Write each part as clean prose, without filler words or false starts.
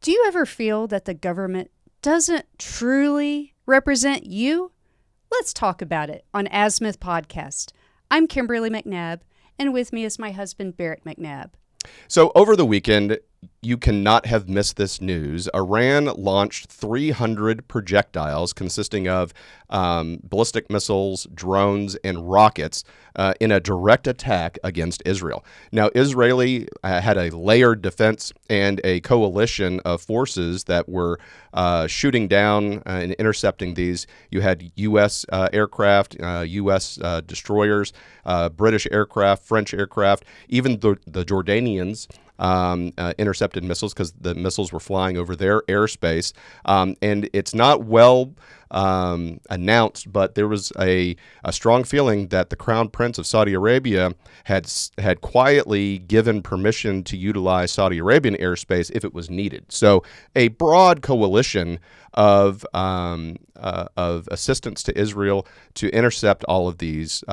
Do you ever feel that the government doesn't truly represent you? Let's talk about it on Azimuth Podcast. I'm Kimberly McNabb, and with me is my husband, Barrett McNabb. So over the weekend, you cannot have missed this news. Iran launched 300 projectiles consisting of ballistic missiles, drones, and rockets in a direct attack against Israel. Now, Israeli had a layered defense and a coalition of forces that were shooting down and intercepting these. You had U.S. aircraft, U.S. destroyers, British aircraft, French aircraft, even the Jordanians intercepted missiles because the missiles were flying over their airspace. And it's not well announced, but there was a strong feeling that the Crown Prince of Saudi Arabia had quietly given permission to utilize Saudi Arabian airspace if it was needed. So a broad coalition of assistance to Israel to intercept all of these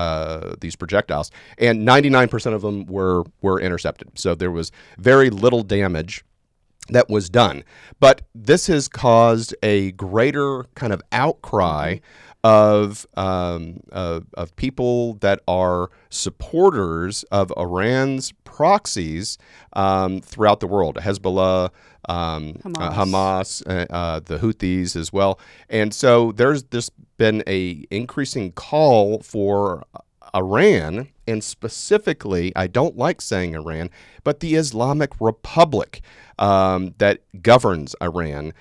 projectiles, and 99% of them were intercepted. So there was very little damage that was done. But this has caused a greater kind of outcry of people that are supporters of Iran's proxies throughout the world. Hezbollah, Hamas, the Houthis as well. And so there's been a increasing call for Iran, and specifically, I don't like saying Iran, but the Islamic Republic that governs Iran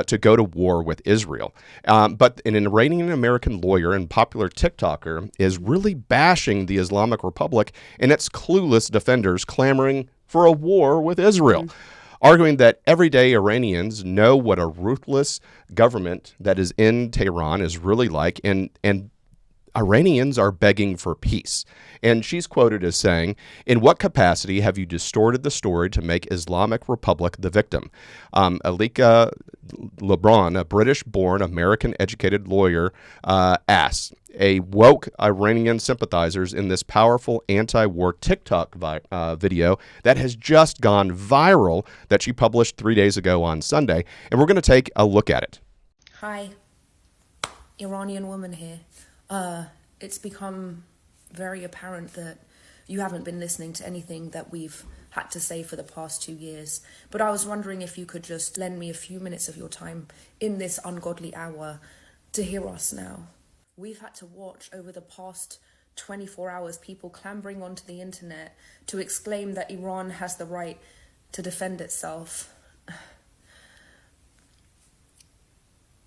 to go to war with Israel. But an Iranian-American lawyer and popular TikToker is really bashing the Islamic Republic and its clueless defenders clamoring for a war with Israel. Arguing that everyday Iranians know what a ruthless government that is in Tehran is really like, and Iranians are begging for peace. And she's quoted as saying, "In what capacity have you distorted the story to make Islamic Republic the victim?" Elica LeBon, a British-born, American-educated lawyer, asks, "A woke Iranian sympathizers in this powerful anti-war TikTok video that has just gone viral that she published 3 days ago on Sunday." And we're going to take a look at it. Hi, Iranian woman here. It's become very apparent that you haven't been listening to anything that we've had to say for the past 2 years. But I was wondering if you could just lend me a few minutes of your time in this ungodly hour to hear us now. We've had to watch over the past 24 hours people clambering onto the internet to exclaim that Iran has the right to defend itself.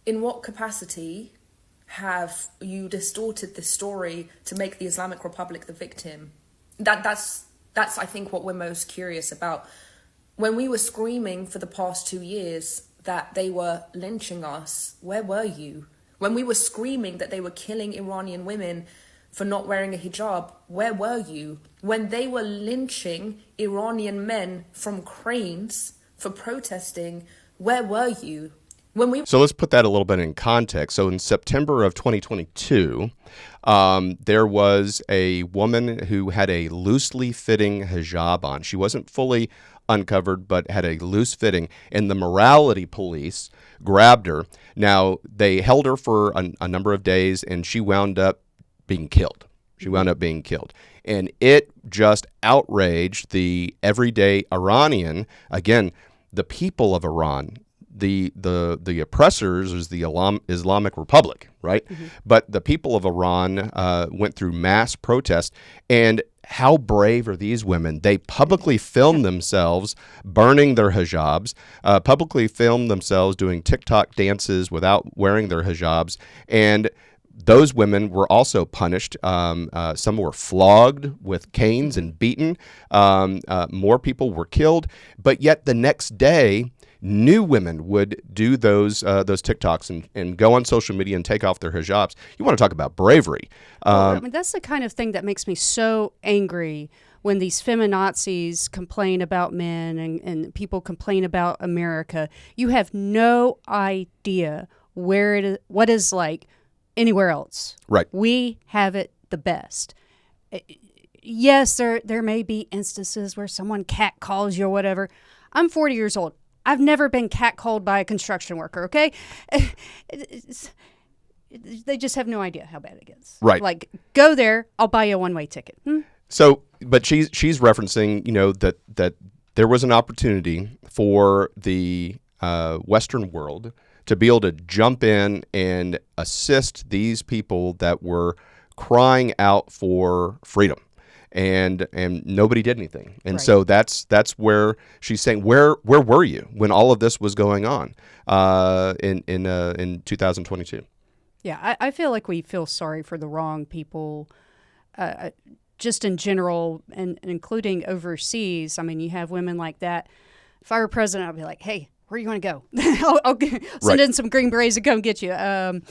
In what capacity have you distorted the story to make the Islamic Republic the victim? That's I think what we're most curious about. When we were screaming for the past 2 years that they were lynching us, where were you? When we were screaming that they were killing Iranian women for not wearing a hijab, where were you? When they were lynching Iranian men from cranes for protesting, where were you? So let's put that a little bit in context. So in September of 2022, there was a woman who had a loosely fitting hijab on. She wasn't fully uncovered, but had a loose fitting, and the morality police grabbed her. Now, they held her for a number of days, and she wound up being killed. And it just outraged the everyday Iranian, again, the people of Iran. The oppressors is the Islamic Republic, right? Mm-hmm. But the people of Iran went through mass protest. And how brave are these women? They publicly filmed themselves burning their hijabs, publicly filmed themselves doing TikTok dances without wearing their hijabs. And those women were also punished. Some were flogged with canes and beaten. More people were killed. But yet the next day, new women would do those TikToks and go on social media and take off their hijabs. You want to talk about bravery. I mean, that's the kind of thing that makes me so angry when these feminazis complain about men and people complain about America. You have no idea what is like anywhere else. Right. We have it the best. Yes, there may be instances where someone catcalls you or whatever. I'm 40 years old. I've never been catcalled by a construction worker, okay? They just have no idea how bad it gets. Right. Like, go there, I'll buy you a one-way ticket. So, but she's referencing, that there was an opportunity for the Western world to be able to jump in and assist these people that were crying out for freedom. And nobody did anything. And right. So that's where she's saying, where were you when all of this was going on in 2022? Yeah, I feel like we feel sorry for the wrong people, just in general, and including overseas. I mean, you have women like that. If I were president, I'd be like, hey, where do you want to go? I'll send in some Green Berets to come get you. And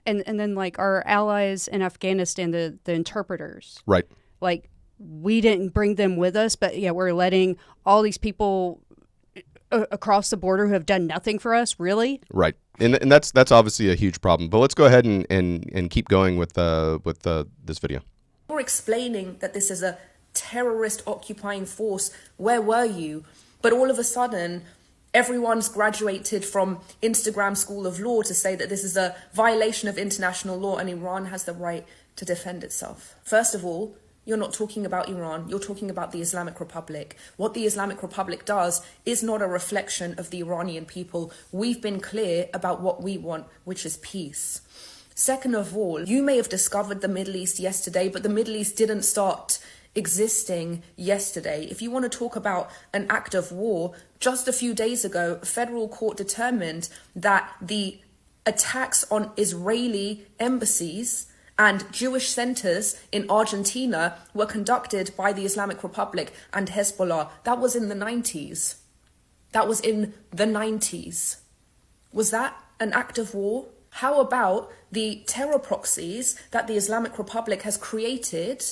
then, like, our allies in Afghanistan, the interpreters. Right. Like, we didn't bring them with us, but, yeah, we're letting all these people across the border who have done nothing for us, really? Right. And that's obviously a huge problem. But let's go ahead and keep going with this video. You're explaining that this is a terrorist occupying force. Where were you? But all of a sudden, everyone's graduated from Instagram School of Law to say that this is a violation of international law and Iran has the right to defend itself. First of all, you're not talking about Iran, you're talking about the Islamic Republic. What the Islamic Republic does is not a reflection of the Iranian people. We've been clear about what we want, which is peace. Second of all, you may have discovered the Middle East yesterday, but the Middle East didn't start existing yesterday. If you want to talk about an act of war, just a few days ago, a federal court determined that the attacks on Israeli embassies and Jewish centers in Argentina were conducted by the Islamic Republic and Hezbollah. That was in the 90s. Was that an act of war? How about the terror proxies that the Islamic Republic has created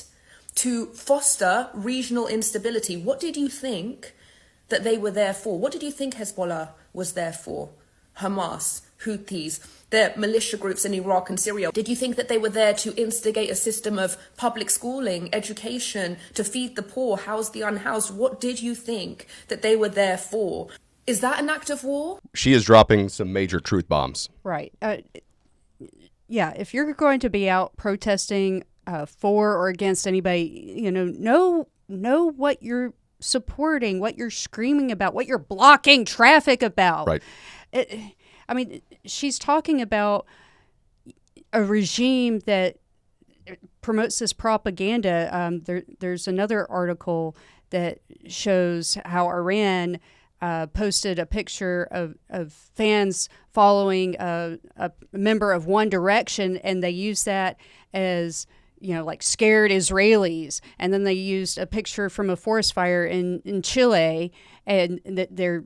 to foster regional instability? What did you think that they were there for? What did you think Hezbollah was there for? Hamas, Houthis, the militia groups in Iraq and Syria. Did you think that they were there to instigate a system of public schooling, education, to feed the poor, house the unhoused? What did you think that they were there for? Is that an act of war? She is dropping some major truth bombs. Right. Yeah, if you're going to be out protesting for or against anybody, know what you're supporting, what you're screaming about, what you're blocking traffic about. Right. I mean, she's talking about a regime that promotes this propaganda. There's another article that shows how Iran posted a picture of fans following a member of One Direction, and they used that as, like scared Israelis. And then they used a picture from a forest fire in Chile, and that they're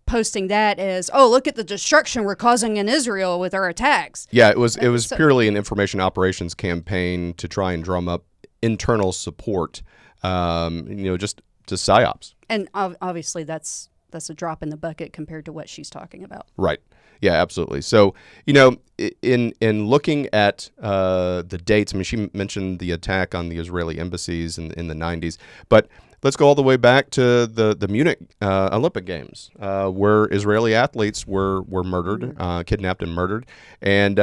posting that as, oh, look at the destruction we're causing in Israel with our attacks. Yeah, it was purely an information operations campaign to try and drum up internal support, just to PSYOPs. And obviously that's a drop in the bucket compared to what she's talking about. Right. Yeah, absolutely. So, in looking at the dates, I mean, she mentioned the attack on the Israeli embassies in the 90s, but let's go all the way back to the Munich Olympic Games, where Israeli athletes were murdered, kidnapped and murdered. And,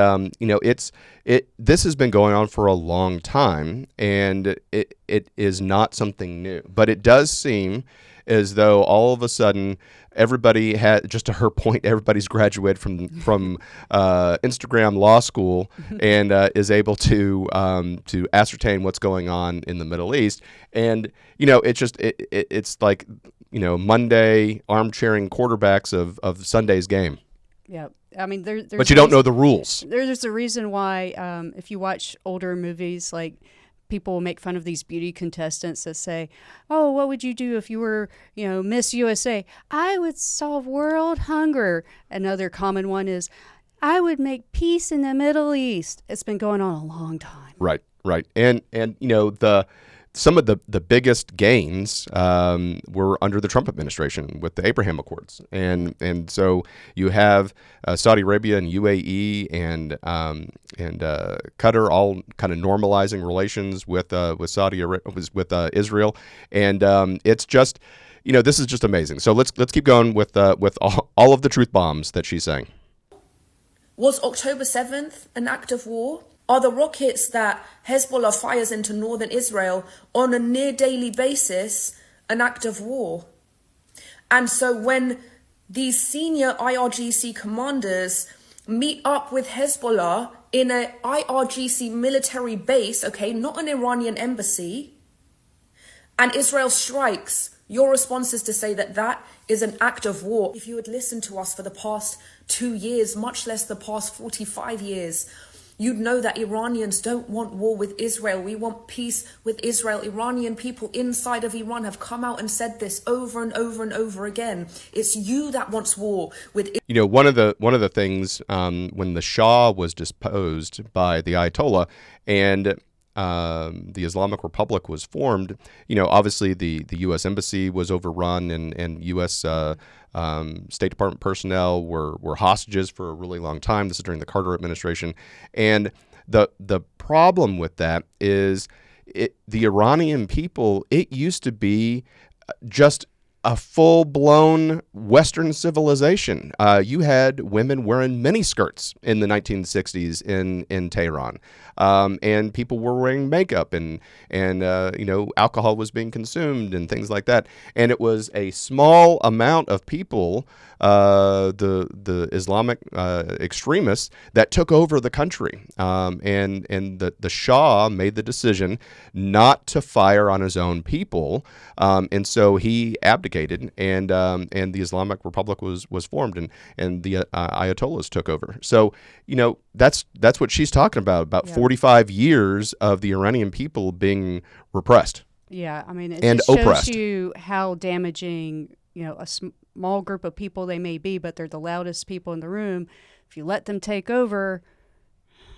this has been going on for a long time, and it is not something new. But it does seem as though all of a sudden everybody had, just to her point, everybody's graduated from Instagram law school and is able to ascertain what's going on in the Middle East. And it's like Monday armchairing quarterbacks of Sunday's game. Yeah, I mean, there's but you don't know the rules. There's a reason why if you watch older movies, like, people make fun of these beauty contestants that say, oh, what would you do if you were, Miss USA? I would solve world hunger. Another common one is, I would make peace in the Middle East. It's been going on a long time. Right. And some of the biggest gains were under the Trump administration with the Abraham Accords, and so you have Saudi Arabia and UAE and Qatar all kind of normalizing relations with Saudi Arabia, with Israel, and it's just, this is just amazing. So let's keep going with all of the truth bombs that she's saying. Was October 7th an act of war? Are the rockets that Hezbollah fires into northern Israel on a near daily basis an act of war? And so when these senior IRGC commanders meet up with Hezbollah in a IRGC military base, okay, not an Iranian embassy, and Israel strikes, your response is to say that that is an act of war. If you had listened to us for the past 2 years, much less the past 45 years, you'd know that Iranians don't want war with Israel. We want peace with Israel. Iranian people inside of Iran have come out and said this over and over and over again. It's you that wants war with Israel. One of the things when the Shah was deposed by the Ayatollah and the Islamic Republic was formed, obviously the U.S. Embassy was overrun and U.S. State Department personnel were hostages for a really long time. This is during the Carter administration. And the problem with that is the Iranian people, it used to be just a full-blown Western civilization. You had women wearing miniskirts in the 1960s in Tehran, and people were wearing makeup, and alcohol was being consumed and things like that. And it was a small amount of people, the Islamic extremists, that took over the country. And the Shah made the decision not to fire on his own people, and so he abdicated. And the Islamic Republic was formed, and the Ayatollahs took over. So that's what she's talking about 45 years of the Iranian people being repressed. Yeah, I mean, it and just shows oppressed. you how damaging a small group of people they may be, but they're the loudest people in the room. If you let them take over,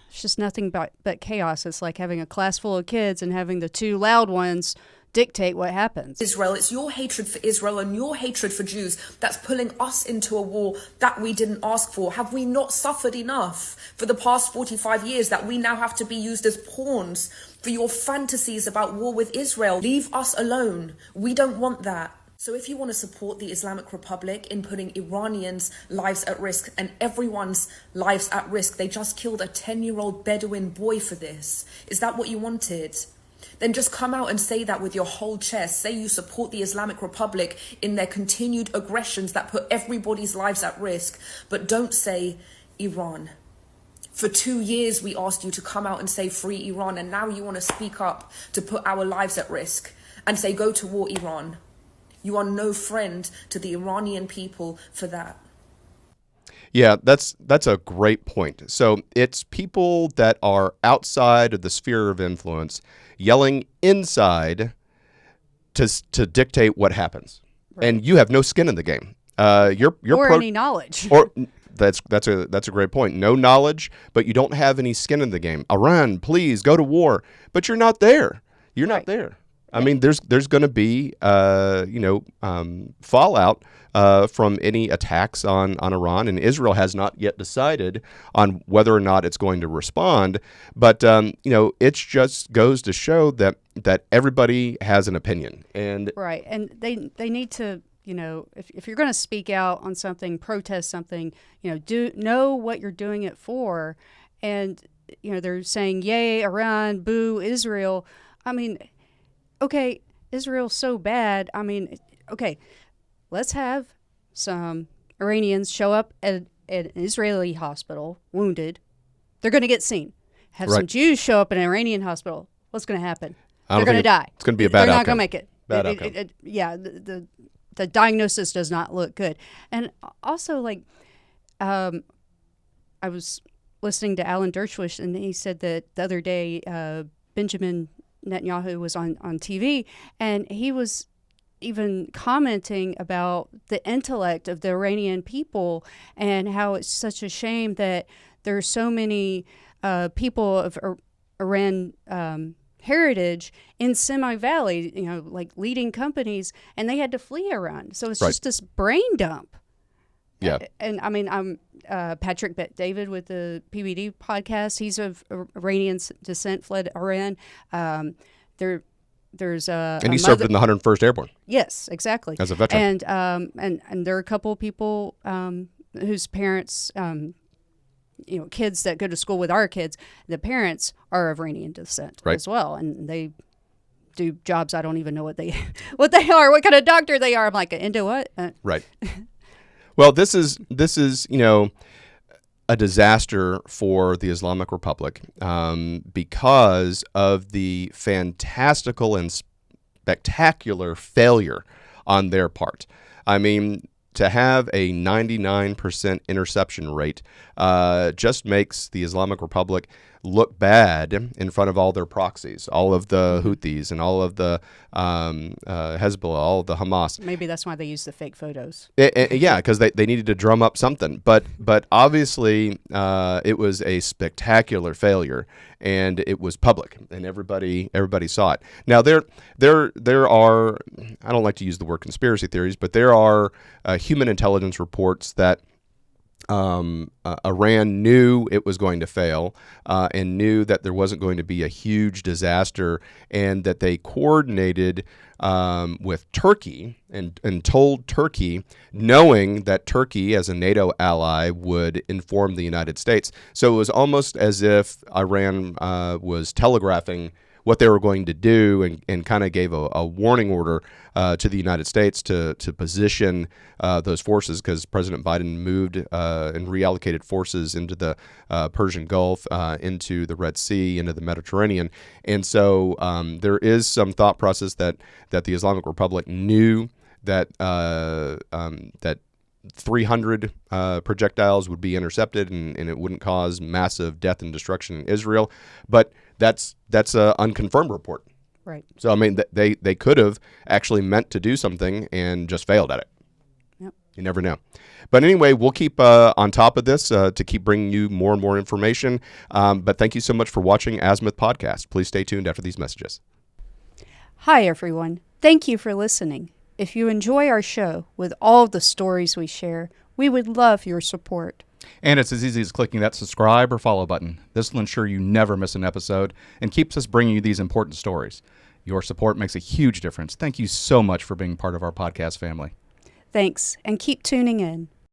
it's just nothing but chaos. It's like having a class full of kids and having the two loud ones dictate what happens. Israel, it's your hatred for Israel and your hatred for Jews that's pulling us into a war that we didn't ask for. Have we not suffered enough for the past 45 years that we now have to be used as pawns for your fantasies about war with Israel? Leave us alone. We don't want that. So if you want to support the Islamic Republic in putting Iranians' lives at risk and everyone's lives at risk, they just killed a 10-year-old Bedouin boy for this. Is that what you wanted? Then just come out and say that with your whole chest. Say you support the Islamic Republic in their continued aggressions that put everybody's lives at risk. But don't say Iran. For 2 years, we asked you to come out and say free Iran. And now you want to speak up to put our lives at risk and say go to war, Iran. You are no friend to the Iranian people for that. Yeah, that's a great point. So it's people that are outside of the sphere of influence yelling inside to dictate what happens, right. And you have no skin in the game. Any knowledge. Or that's a great point. No knowledge, but you don't have any skin in the game. Iran, please go to war, but you're not there. You're not there. I mean, there's going to be fallout from any attacks on Iran, and Israel has not yet decided on whether or not it's going to respond. But it just goes to show that everybody has an opinion, and right, and they need to. If you're going to speak out on something, protest something, do know what you're doing it for, and they're saying yay Iran, boo Israel. I mean. Okay, Israel's so bad. I mean, okay, let's have some Iranians show up at an Israeli hospital, wounded. They're going to get seen. Have some Jews show up at an Iranian hospital. What's going to happen? They're going to die. It's going to be a bad outcome. They're not going to make it. Bad outcome. The diagnosis does not look good. And also, I was listening to Alan Dershowitz, and he said that the other day, Benjamin Netanyahu was on TV, and he was even commenting about the intellect of the Iranian people and how it's such a shame that there are so many people of Iran heritage in Semi Valley, like leading companies, and they had to flee Iran. So it's just this brain dump. Yeah. And I mean, I'm Patrick Bet-David with the PBD podcast. He's of Iranian descent, fled Iran. there's a and he served in the 101st Airborne. Yes, exactly. As a veteran. And there are a couple of people whose parents, kids that go to school with our kids, the parents are of Iranian descent as well, and they do jobs I don't even know what they are, what kind of doctor they are. I'm like, into what? Right. Well, this is a disaster for the Islamic Republic because of the fantastical and spectacular failure on their part. I mean, to have a 99% interception rate just makes the Islamic Republic look bad in front of all their proxies, all of the Houthis and all of the Hezbollah, all of the Hamas. Maybe that's why they use the fake photos. Yeah, because they needed to drum up something. But obviously it was a spectacular failure, and it was public, and everybody saw it. Now there are, I don't like to use the word conspiracy theories, but there are human intelligence reports that Iran knew it was going to fail and knew that there wasn't going to be a huge disaster, and that they coordinated with Turkey and told Turkey, knowing that Turkey, as a NATO ally, would inform the United States. So it was almost as if Iran was telegraphing what they were going to do, and kind of gave a warning order to the United States to position those forces, because President Biden moved and reallocated forces into the Persian Gulf, into the Red Sea, into the Mediterranean. And so there is some thought process that the Islamic Republic knew that that 300 projectiles would be intercepted, and it wouldn't cause massive death and destruction in Israel. But that's an unconfirmed report. Right. So, I mean, they could have actually meant to do something and just failed at it. Yep. You never know. But anyway, we'll keep on top of this to keep bringing you more and more information. But thank you so much for watching Azimuth Podcast. Please stay tuned after these messages. Hi, everyone. Thank you for listening. If you enjoy our show with all the stories we share, we would love your support. And it's as easy as clicking that subscribe or follow button. This will ensure you never miss an episode and keeps us bringing you these important stories. Your support makes a huge difference. Thank you so much for being part of our podcast family. Thanks, and keep tuning in.